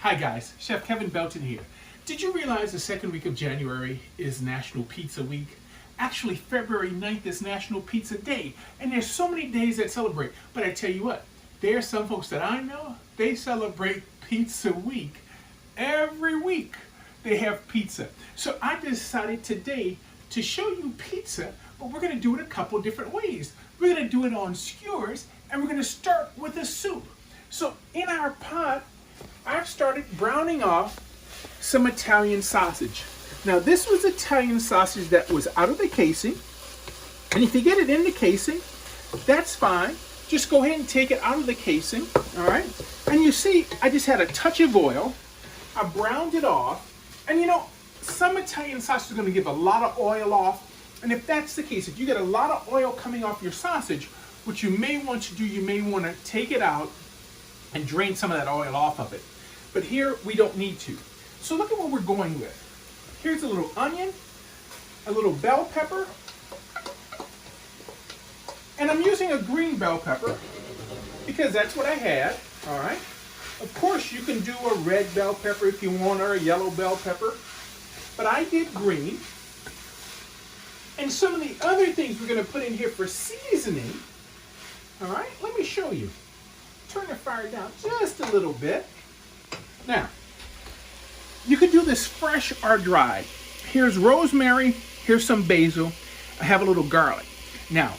Hi guys, Chef Kevin Belton here. Did you realize the second week of January is National Pizza Week? Actually, February 9th is National Pizza Day, and there's so many days that celebrate. But I tell you what, there are some folks that I know, they celebrate Pizza Week. Every week they have pizza. So I decided today to show you pizza, but we're gonna do it a couple different ways. We're gonna do it on skewers, and we're gonna start with a soup. So in our pot, I've started browning off some Italian sausage. Now this was Italian sausage that was out of the casing. And if you get it in the casing, that's fine. Just go ahead and take it out of the casing, all right? And you see, I just had a touch of oil. I browned it off. And you know, some Italian sausage is gonna give a lot of oil off. And if that's the case, if you get a lot of oil coming off your sausage, what you may want to do, you may wanna take it out and drain some of that oil off of it. But here, we don't need to. So look at what we're going with. Here's a little onion, a little bell pepper, and I'm using a green bell pepper because that's what I had, all right? Of course, you can do a red bell pepper if you want, or a yellow bell pepper, but I did green. And some of the other things we're gonna put in here for seasoning, all right? Let me show you. Turn the fire down just a little bit. Now, you could do this fresh or dried. Here's rosemary, here's some basil, I have a little garlic. Now,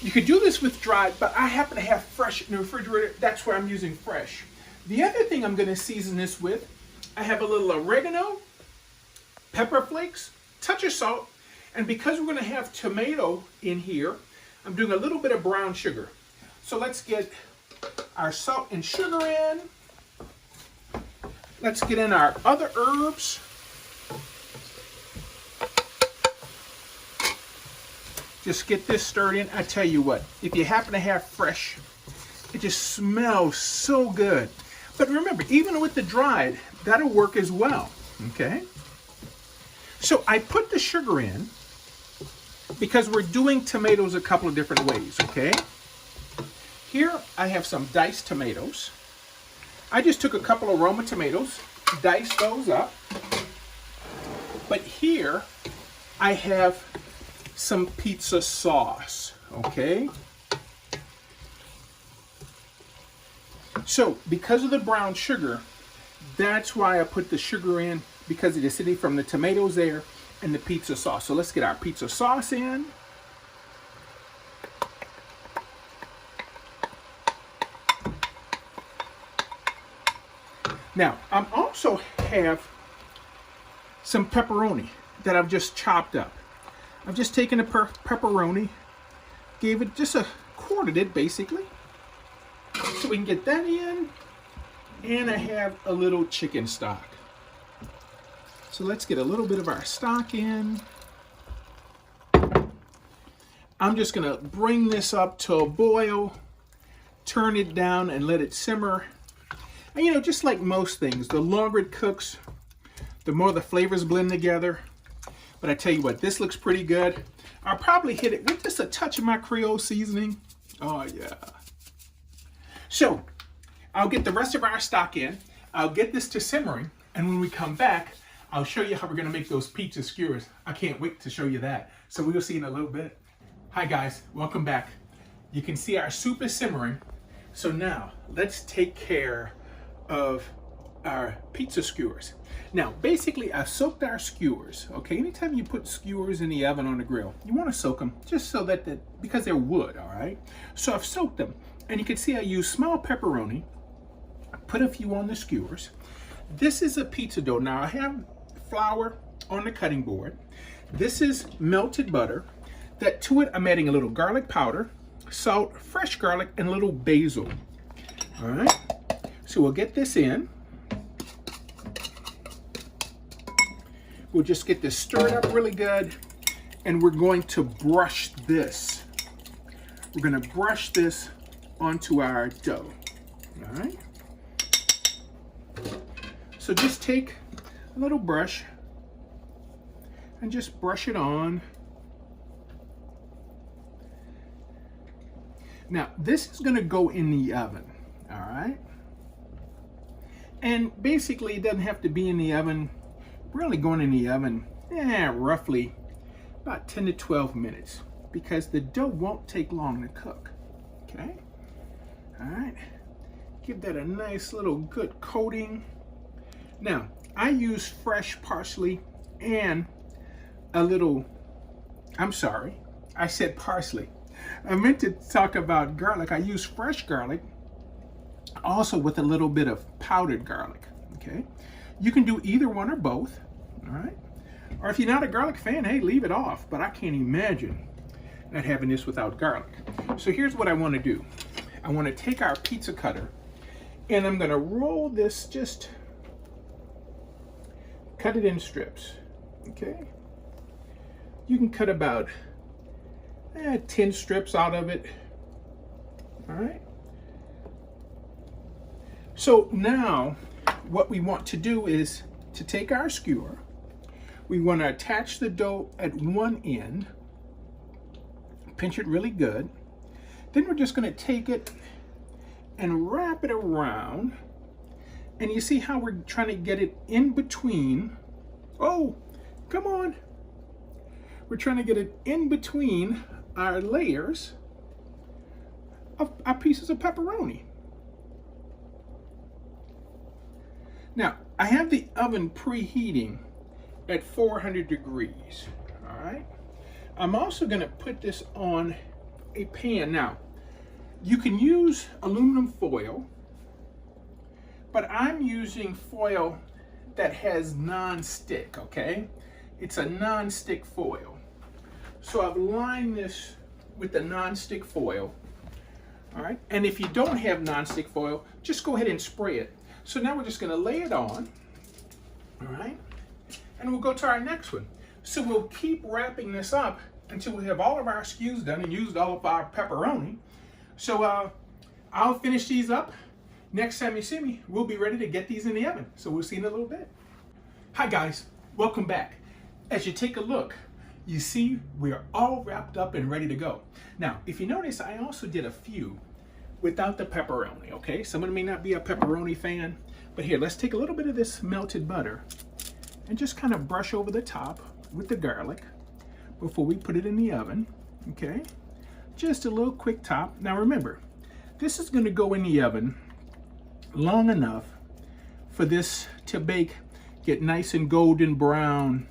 you could do this with dried, but I happen to have fresh in the refrigerator, that's why I'm using fresh. The other thing I'm gonna season this with, I have a little oregano, pepper flakes, touch of salt, and because we're gonna have tomato in here, I'm doing a little bit of brown sugar. So let's get our salt and sugar in. Let's get in our other herbs. Just get this stirred in. I tell you what, if you happen to have fresh, it just smells so good. But remember, even with the dried, that'll work as well, okay? So I put the sugar in because we're doing tomatoes a couple of different ways, okay? Here I have some diced tomatoes. I just took a couple of Roma tomatoes, diced those up. But here I have some pizza sauce, okay? So because of the brown sugar, that's why I put the sugar in, because of the acidity from the tomatoes there and the pizza sauce. So let's get our pizza sauce in. Now, I also have some pepperoni that I've just chopped up. I've just taken the pepperoni, gave it just quartered it basically, so we can get that in. And I have a little chicken stock. So let's get a little bit of our stock in. I'm just gonna bring this up to a boil, turn it down and let it simmer. And you know, just like most things, the longer it cooks, the more the flavors blend together. But I tell you what, this looks pretty good. I'll probably hit it with just a touch of my Creole seasoning. Oh yeah. So, I'll get the rest of our stock in. I'll get this to simmering. And when we come back, I'll show you how we're gonna make those pizza skewers. I can't wait to show you that. So we'll see in a little bit. Hi guys, welcome back. You can see our soup is simmering. So now, let's take care of our pizza skewers. Now, basically, I've soaked our skewers, okay? Anytime you put skewers in the oven on the grill, you wanna soak them just so that, because they're wood, all right? So I've soaked them, and you can see I use small pepperoni, put a few on the skewers. This is a pizza dough. Now, I have flour on the cutting board. This is melted butter. That to it, I'm adding a little garlic powder, salt, fresh garlic, and a little basil, all right? So we'll get this in. We'll just get this stirred up really good, and we're going to brush this. We're gonna brush this onto our dough, all right? So just take a little brush and just brush it on. Now, this is gonna go in the oven, all right? And basically it doesn't have to be in the oven. We're only going in the oven roughly about 10 to 12 minutes because the dough won't take long to cook. Okay? All right. Give that a nice little good coating. Now, I use fresh parsley and a little, I'm sorry, I said parsley. I meant to talk about garlic. I use fresh garlic, also with a little bit of powdered garlic, okay? You can do either one or both, all right? Or if you're not a garlic fan, hey, leave it off, but I can't imagine not having this without garlic. So here's what I want to do. I want to take our pizza cutter, and I'm going to roll this, just cut it in strips, okay? You can cut about 10 strips out of it, all right? So now what we want to do is to take our skewer, we want to attach the dough at one end, pinch it really good, then we're just going to take it and wrap it around, and you see how we're trying to get it in between. Oh, come on. We're trying to get it in between our layers of our pieces of pepperoni. Now, I have the oven preheating at 400 degrees, all right? I'm also gonna put this on a pan. Now, you can use aluminum foil, but I'm using foil that has non-stick, okay? It's a non-stick foil. So I've lined this with the non-stick foil, all right? And if you don't have non-stick foil, just go ahead and spray it. So now we're just gonna lay it on, all right? And we'll go to our next one. So we'll keep wrapping this up until we have all of our skews done and used all of our pepperoni. So I'll finish these up. Next time you see me, we'll be ready to get these in the oven. So we'll see you in a little bit. Hi guys, welcome back. As you take a look, you see we're all wrapped up and ready to go. Now, if you notice, I also did a few without the pepperoni, okay? Someone may not be a pepperoni fan, but here, let's take a little bit of this melted butter and just kind of brush over the top with the garlic before we put it in the oven, okay? Just a little quick top. Now remember, this is gonna go in the oven long enough for this to bake, get nice and golden brown.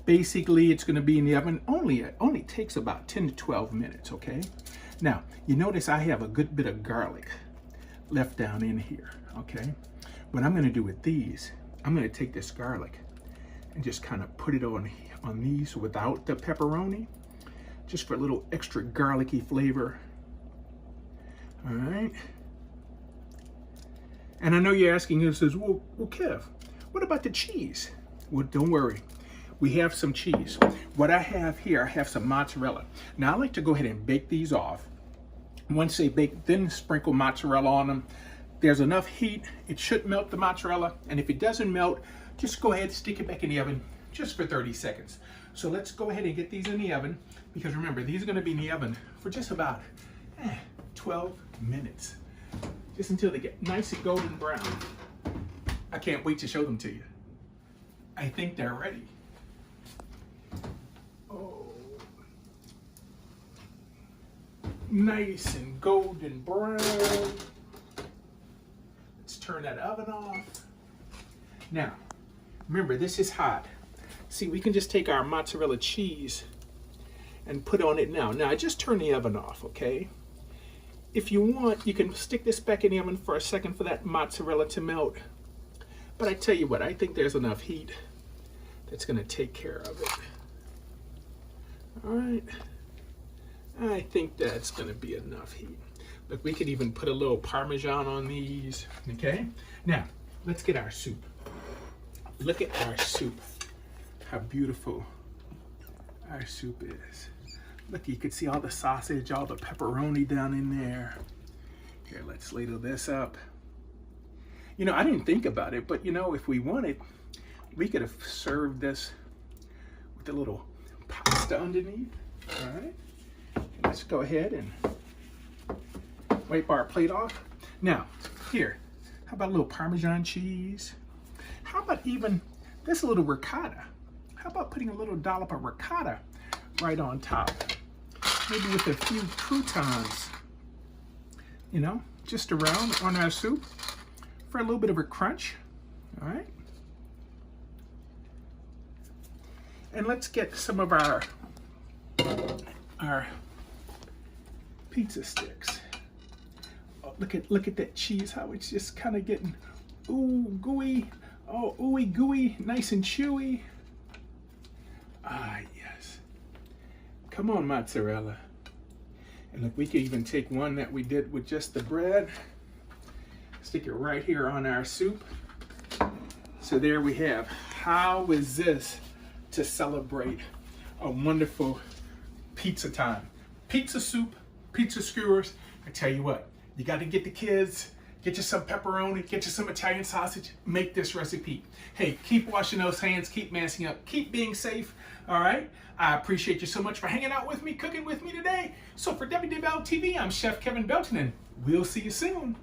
Basically, it's gonna be in the oven, it only takes about 10 to 12 minutes, okay? Now, you notice I have a good bit of garlic left down in here, okay? What I'm gonna do with these, I'm gonna take this garlic and just kind of put it on these without the pepperoni, just for a little extra garlicky flavor, all right? And I know you're asking, you says, well, Kev, what about the cheese? Well, don't worry. We have some cheese. What I have here, I have some mozzarella. Now I like to go ahead and bake these off. Once they bake, then sprinkle mozzarella on them. There's enough heat, it should melt the mozzarella. And if it doesn't melt, just go ahead, stick it back in the oven just for 30 seconds. So let's go ahead and get these in the oven, because remember, these are gonna be in the oven for just about 12 minutes. Just until they get nice and golden brown. I can't wait to show them to you. I think they're ready. Oh, nice and golden brown. Let's turn that oven off. Now, remember, this is hot. See, we can just take our mozzarella cheese and put on it now. Now, I just turned the oven off, okay? If you want, you can stick this back in the oven for a second for that mozzarella to melt. But I tell you what, I think there's enough heat that's gonna take care of it. All right, I think that's gonna be enough heat. Look, we could even put a little Parmesan on these, okay? Now, let's get our soup. Look at our soup, how beautiful our soup is. Look, you can see all the sausage, all the pepperoni down in there. Here, let's ladle this up. You know, I didn't think about it, but you know, if we wanted, we could have served this with a little pasta underneath, all right? Let's go ahead and wipe our plate off. Now, here, How about a little Parmesan cheese? How about even this little ricotta? How about putting a little dollop of ricotta right on top? Maybe with a few croutons, you know, just around on our soup for a little bit of a crunch, all right? And let's get some of our pizza sticks. Oh, look at that cheese, how it's just kind of getting gooey. Oh, ooey gooey, nice and chewy. Ah, yes. Come on, mozzarella. And look, we could even take one that we did with just the bread, stick it right here on our soup. So there we have. How is this to celebrate a wonderful pizza time? Pizza soup, pizza skewers. I tell you what, you got to get the kids. Get you some pepperoni, get you some Italian sausage, make this recipe. Hey, keep washing those hands, keep masking up, keep being safe, all right? I appreciate you so much for hanging out with me, cooking with me today. So for WDBL TV, I'm Chef Kevin Belton, and we'll see you soon.